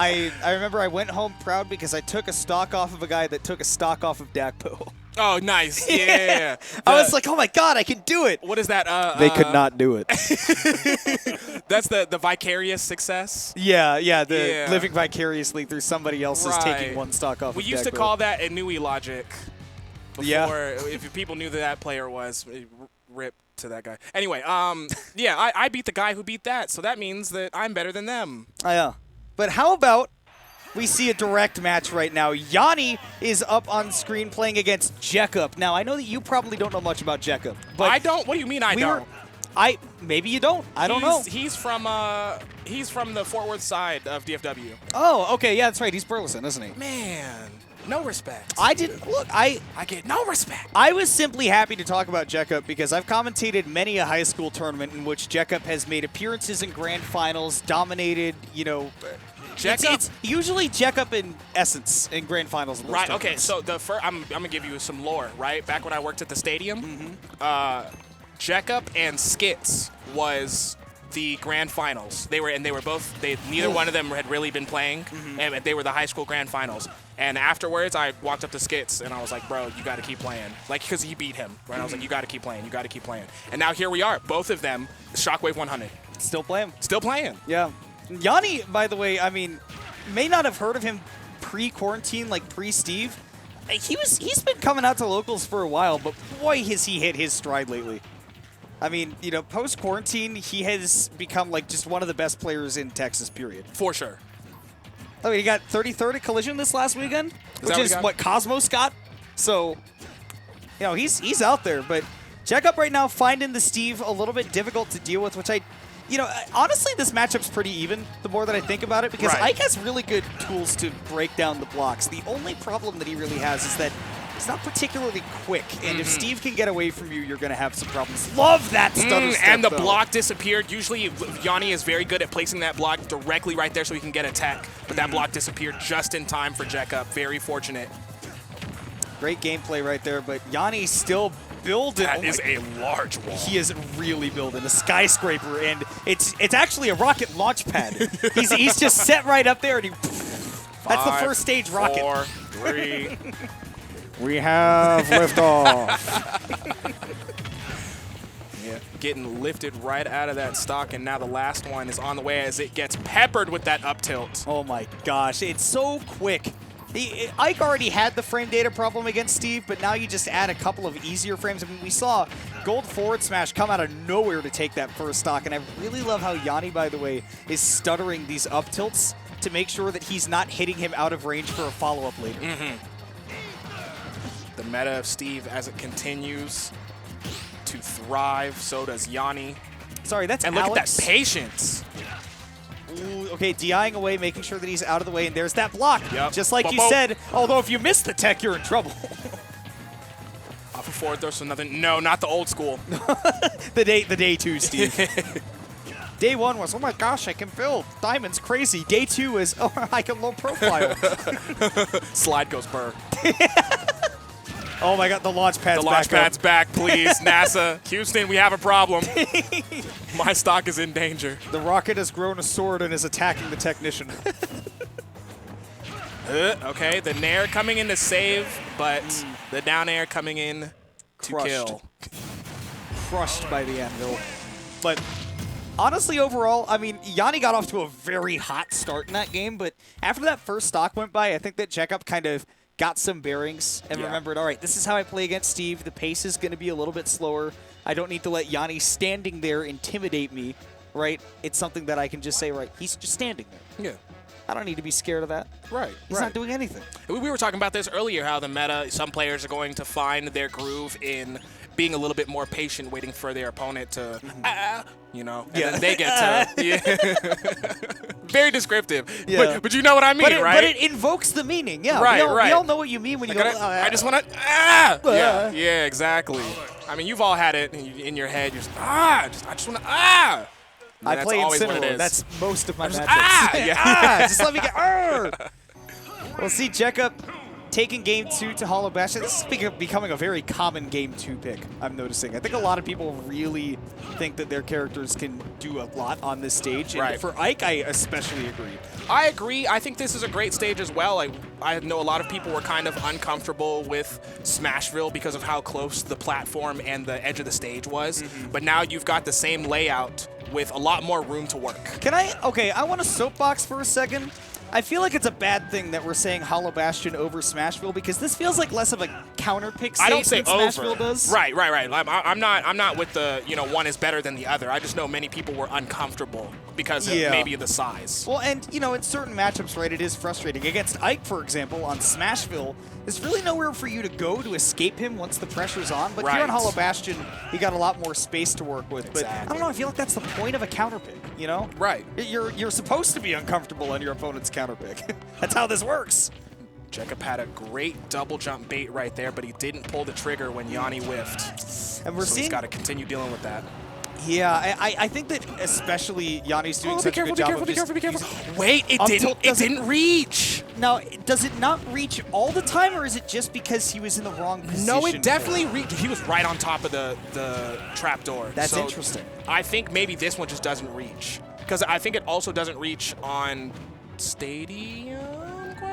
I remember I went home proud because I took a stock off of a guy that took a stock off of Dakpo. Oh, nice. Yeah. I was like, oh my God, I can do it. What is that? They could not do it. That's the vicarious success? Yeah, living vicariously through somebody else's Right. taking one stock off We of used to Dakpo. call that Inui logic. Before, Yeah. if people knew that player was, rip to that guy. Anyway, yeah, I beat the guy who beat that, so that means that I'm better than them. Yeah. But how about we see a direct match right now? Yonni is up on screen playing against Jeckup. Now, I know that you probably don't know much about Jeckup. But I don't? What do you mean I don't? Maybe you don't. I don't know. He's from the Fort Worth side of DFW. Oh, okay. Yeah, that's right. He's Burleson, isn't he? Man, no respect. I didn't look. I get no respect. I was simply happy to talk about Jeckup because I've commentated many a high school tournament in which Jeckup has made appearances in grand finals, dominated, you know. It's usually Jeckup in essence in grand finals. Right. Tournaments. Okay. So I'm gonna give you some lore. Right. Back when I worked at the stadium, Jeckup and Skits was the grand finals. Neither one of them had really been playing, and they were the high school grand finals. And afterwards, I walked up to Skits and I was like, "Bro, you got to keep playing." Like, because he beat him, right? I was like, "You got to keep playing. You got to keep playing." And now here we are, both of them, Shockwave 100. Still playing. Still playing. Yeah. Yonni, by the way, I mean, may not have heard of him pre-quarantine, like pre-Steve. He's been coming out to locals for a while, but boy, has he hit his stride lately. I mean, you know, post-quarantine, he has become like just one of the best players in Texas, period. For sure. I mean, he got 33rd at Collision this last weekend, which is what Cosmos got. So, you know, he's out there. But Jeckup right now finding the Steve a little bit difficult to deal with, which honestly, this matchup's pretty even the more that I think about it, because Ike has really good tools to break down the blocks. The only problem that he really has is that he's not particularly quick, and if Steve can get away from you, you're going to have some problems. Love that stutter step, and the block disappeared. Usually, Yonni is very good at placing that block directly right there so he can get a tech, but that block disappeared just in time for Jeckup. Very fortunate. Great gameplay right there, but Yonni still building. That is a large wall. He is really building a skyscraper, and it's actually a rocket launch pad. he's just set right up there, and that's the first stage rocket. 4, 3. We have liftoff. Yeah, getting lifted right out of that stock, and now the last one is on the way as it gets peppered with that up tilt. Oh my gosh, it's so quick. Ike already had the frame data problem against Steve, but now you just add a couple of easier frames. I mean, we saw Gold forward smash come out of nowhere to take that first stock, and I really love how Yonni, by the way, is stuttering these up tilts to make sure that he's not hitting him out of range for a follow-up later. The meta of Steve as it continues to thrive, so does Yonni. Sorry, that's And look Alex. at that patience. Ooh, okay, DIing away, making sure that he's out of the way, and there's that block. Yep. Just like you said, although if you miss the tech, you're in trouble. Off of forward throw, so nothing. No, not the old school. the day two, Steve. Day one was, oh my gosh, I can build. Diamond's crazy. Day two is, oh, I can low profile. Slide goes burr. Oh my God, the launch pad's back. The launch pad's back, please. NASA, Houston, we have a problem. My stock is in danger. The rocket has grown a sword and is attacking the technician. Okay, the nair coming in to save, but the down air coming in to kill. Crushed by the anvil. But honestly, overall, I mean, Yonni got off to a very hot start in that game, but after that first stock went by, I think that Jeckup kind of got some bearings and remembered, all right, this is how I play against Steve. The pace is going to be a little bit slower. I don't need to let Yonni standing there intimidate me, right? It's something that I can just say, right, he's just standing there. Yeah. I don't need to be scared of that. Right. He's not doing anything. We were talking about this earlier, how the meta, some players are going to find their groove in being a little bit more patient, waiting for their opponent to, you know, and then they get to, very descriptive. Yeah. But you know what I mean, right? But it invokes the meaning, yeah. Right, we all know what you mean when you go, I just want to, yeah, exactly. I mean, you've all had it in your head. You're just, I just want to, I play in similar. That's most of my matchups. Just just let me get. We'll see Jeckup taking game 2 to Hollow Bastion. This is becoming a very common game 2 pick, I'm noticing. I think a lot of people really think that their characters can do a lot on this stage. And for Ike, I especially agree. I agree. I think this is a great stage as well. I know a lot of people were kind of uncomfortable with Smashville because of how close the platform and the edge of the stage was. But now you've got the same layout with a lot more room to work. Okay, I want to soapbox for a second. I feel like it's a bad thing that we're saying Hollow Bastion over Smashville because this feels like less of a counter pick stage I don't say than Smashville over. does. Right. I'm not with the, one is better than the other. I just know many people were uncomfortable because of maybe the size. Well, and, in certain matchups, right, it is frustrating. Against Ike, for example, on Smashville, there's really nowhere for you to go to escape him once the pressure's on. But here on Hollow Bastion, you got a lot more space to work with. But I don't know, I feel like that's the point of a counter pick, Right. You're supposed to be uncomfortable on your opponent's counter pick. That's how this works. Jeckup had a great double jump bait right there, but he didn't pull the trigger when Yonni whiffed. And he's got to continue dealing with that. Yeah, I think that especially Yanni's doing such a good job of be careful. Wait, it didn't reach. Now, does it not reach all the time, or is it just because he was in the wrong position? No, it definitely reached. He was right on top of the trapdoor. That's interesting. I think maybe this one just doesn't reach. Because I think it also doesn't reach on Stadium?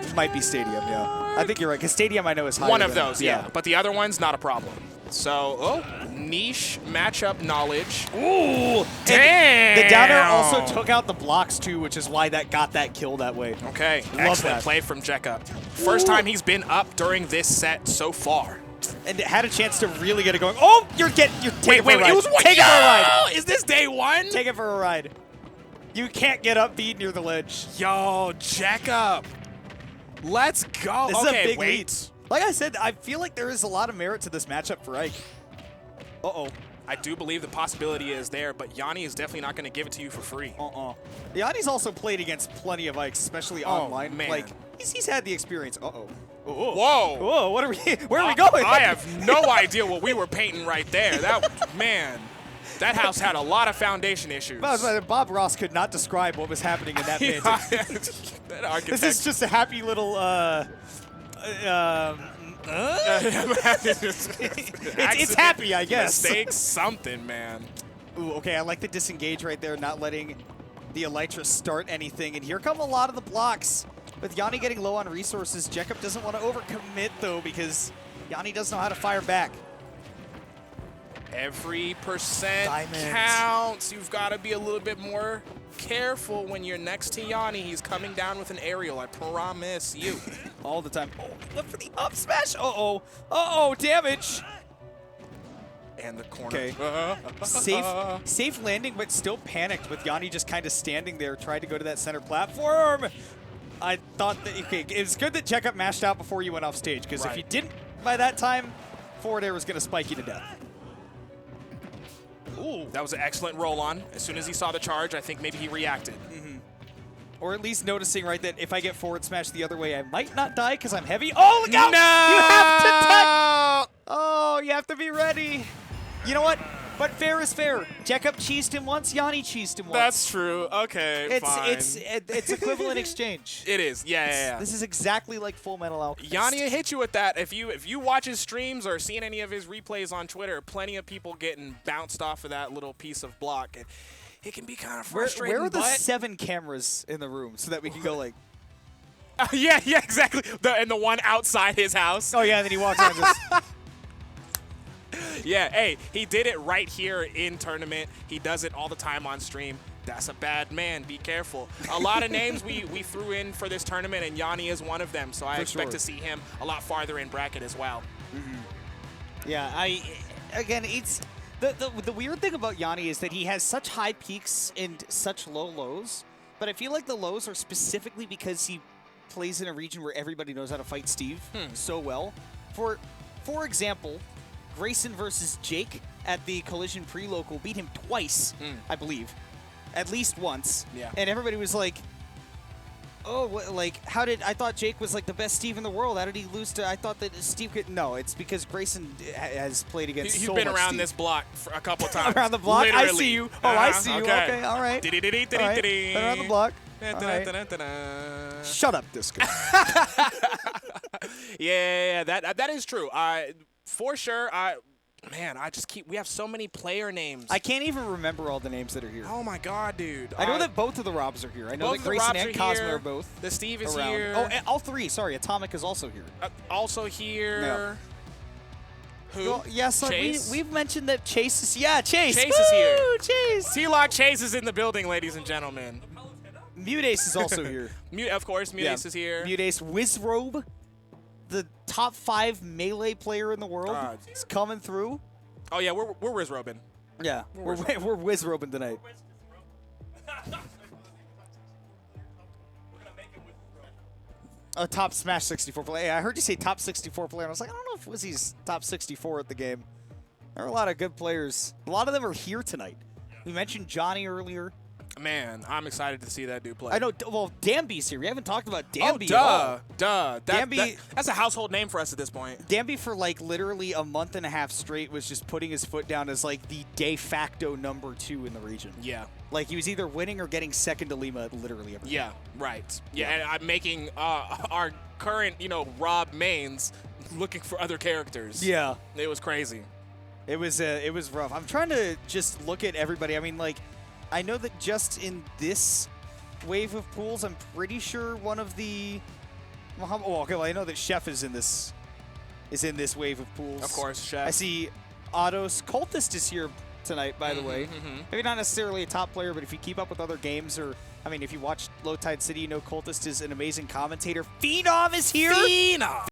It might be Stadium, yeah. I think you're right, because Stadium I know is higher. One of those, yeah. But the other one's not a problem. So, niche matchup knowledge. Ooh! Damn! The downer also took out the blocks, too, which is why that got that kill that way. Okay, Love excellent that. play from Jeckup. First time he's been up during this set so far. And had a chance to really get it going. Oh, you're taking it for a ride. It was one. Take it for a ride. Is this day one? Take it for a ride. You can't get up beat near the ledge. Yo, Jeckup. Let's go. This is a big wait. lead. Like I said, I feel like there is a lot of merit to this matchup for Ike. Uh-oh. I do believe the possibility is there, but Yonni is definitely not going to give it to you for free. Yanni's also played against plenty of Ikes, especially online. Man. Like, he's had the experience. Whoa. Whoa, what are where are we going? I have no idea what we were painting right there. Man, that house had a lot of foundation issues. Bob Ross could not describe what was happening in that painting. This is just a happy little, it's happy, I guess. Mistakes, something, man. Ooh, okay, I like the disengage right there, not letting the Elytra start anything. And here come a lot of the blocks. With Yonni getting low on resources, Jeckup doesn't want to overcommit, though, because Yonni doesn't know how to fire back. Every percent counts. You've got to be a little bit more careful when you're next to Yonni. He's coming down with an aerial, I promise you. All the time. Oh, look for the up smash. Uh-oh, damage. And the corner. Okay. Safe landing, but still panicked with Yonni just kind of standing there, tried to go to that center platform. I thought that, okay, it was good that Jeckup mashed out before you went off stage, because if you didn't by that time, forward air was going to spike you to death. Ooh. That was an excellent roll on. As soon as he saw the charge, I think maybe he reacted. Or at least noticing, right, that if I get forward smash the other way, I might not die because I'm heavy. Oh, look out! No! You have to touch! Oh, you have to be ready. You know what? But fair is fair. Jeckup cheesed him once, Yonni cheesed him once. That's true. Okay, fine. It's equivalent exchange. It is. Yeah. This is exactly like Full Metal Alchemist. Yanni will hit you with that. If you watch his streams or seen any of his replays on Twitter, plenty of people getting bounced off of that little piece of block. It can be kind of frustrating. Where are the 7 cameras in the room so that we can go like... yeah, exactly. And the one outside his house. Oh, yeah, and then he walks around just... Yeah, hey, he did it right here in tournament. He does it all the time on stream. That's a bad man. Be careful. A lot of names we threw in for this tournament, and Yonni is one of them. So I expect to see him a lot farther in bracket as well. Yeah, again, it's the weird thing about Yonni is that he has such high peaks and such low lows. But I feel like the lows are specifically because he plays in a region where everybody knows how to fight Steve so well. For example, Grayson versus Jake at the Collision pre-local beat him twice, I believe. At least once. Yeah. And everybody was like, oh, I thought Jake was like the best Steve in the world. How did he lose to, I thought that Steve could, no, it's because Grayson has played against so much You've been around Steve. this block for a couple times. Around the block? Literally. I see you. Oh, I see you. Okay, all right. Been around the block. All right. Shut up, Disco. Yeah, that is true. For sure. Man, we have so many player names. I can't even remember all the names that are here. Oh my God, dude. I know that both of the Robs are here. I know that Grayson and Cosmo are both. The Steve is around. here. Oh, and all three. Sorry, Atomic is also here. Also here. Yeah. Who? Well, yes, Chase? we've mentioned that Chase is. Yeah, Chase. Chase is here. Chase. T-Lock Chase is in the building, ladies and gentlemen. Mutace is also here. Of course, Mutace is here. Mutace, Wizrobe, the top 5 melee player in the world, is coming through. Oh yeah, we're Wizrobing. Yeah, we're Wizrobing tonight. A top Smash 64 player. I heard you say top 64 player. And I was like, I don't know if Wizzy's top 64 at the game. There are a lot of good players. A lot of them are here tonight. We mentioned Johnny earlier. Man, I'm excited to see that dude play. I know. Well, Danby's here. We haven't talked about Danby. Oh, duh. Danby, that's a household name for us at this point. Danby for like literally a month and a half straight was just putting his foot down as like the de facto #2 in the region. Yeah. Like he was either winning or getting second to Lima literally every Yeah, right. Yeah, and I'm making our current, Rob mains looking for other characters. Yeah. It was crazy. It was rough. I'm trying to just look at everybody. I mean, like, I know that just in this wave of pools, I'm pretty sure one of the. Well, okay. Well, I know that Chef is in this wave of pools. Of course, Chef. I see Autos. Cultist is here tonight, by the way. Maybe not necessarily a top player, but if you keep up with other games, or I mean, if you watch Low Tide City, you know Cultist is an amazing commentator. Phenom is here. Phenom.